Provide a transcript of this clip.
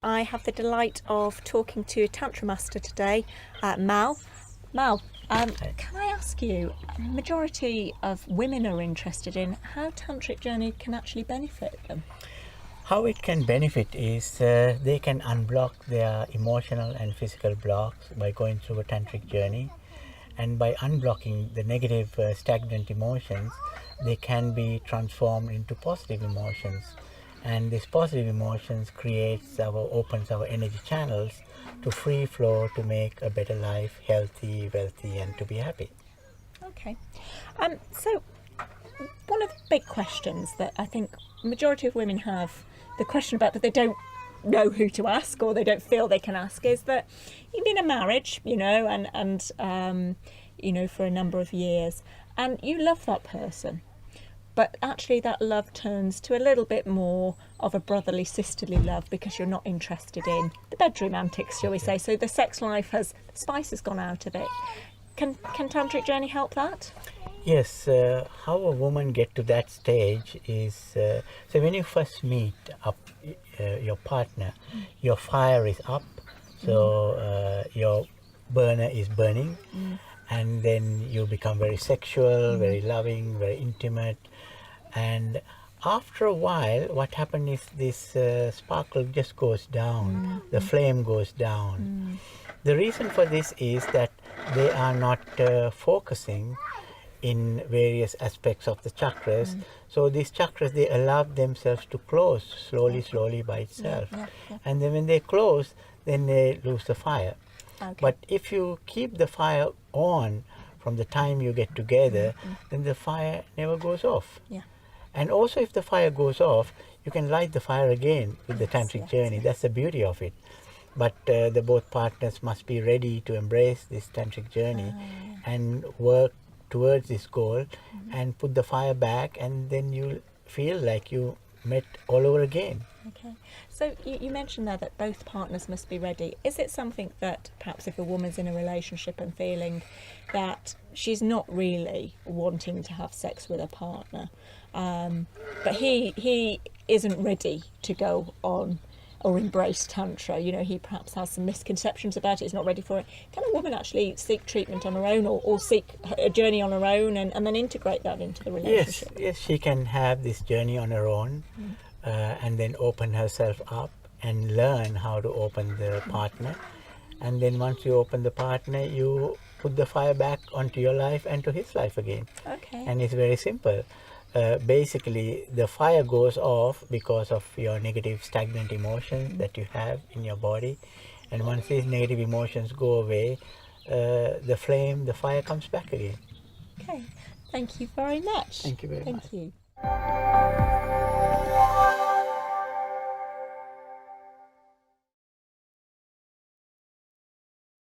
I have the delight of talking to a Tantra master today, Mal. Mal, can I ask you, majority of women are interested in how Tantric Journey can actually benefit them. How it can benefit is they can unblock their emotional and physical blocks by going through a tantric journey, and by unblocking the negative stagnant emotions, they can be transformed into positive emotions, and these positive emotions opens our energy channels to free flow to make a better life, healthy, wealthy, and to be happy. Okay, so one of the big questions that I think majority of women have, the question about that they don't know who to ask or they don't feel they can ask, is that you've been in a marriage, and for a number of years, and you love that person, but actually that love turns to a little bit more of a brotherly, sisterly love because you're not interested in the bedroom antics, shall we say. So the sex life the spice has gone out of it. Can Tantric Journey help that? Yes, how a woman get to that stage is, so when you first meet up your partner, your fire is up, so your burner is burning, and then you become very sexual, very loving, very intimate, and after a while what happens is this sparkle just goes down, the flame goes down. The reason for this is that they are not focusing in various aspects of the chakras. So these chakras, they allow themselves to close slowly by itself. And then when they close, then they lose the fire. Okay. But if you keep the fire on from the time you get together, then the fire never goes off. Yeah. And also if the fire goes off, you can light the fire again with the tantric journey. That's the beauty of it. But the both partners must be ready to embrace this tantric journey and work towards this goal and put the fire back, and then you'll feel like you met all over again. Okay. So you mentioned there that both partners must be ready. Is it something that perhaps if a woman's in a relationship and feeling that she's not really wanting to have sex with a partner, but he isn't ready to go on or embrace Tantra, he perhaps has some misconceptions about it, he's not ready for it. Can a woman actually seek treatment on her own or seek a journey on her own and then integrate that into the relationship? Yes, she can have this journey on her own and then open herself up and learn how to open the partner. And then once you open the partner, you put the fire back onto your life and to his life again. Okay. And it's very simple. Basically, the fire goes off because of your negative stagnant emotions that you have in your body, and once these negative emotions go away, the fire comes back again. Okay, thank you very much. Thank you very much. Thank you.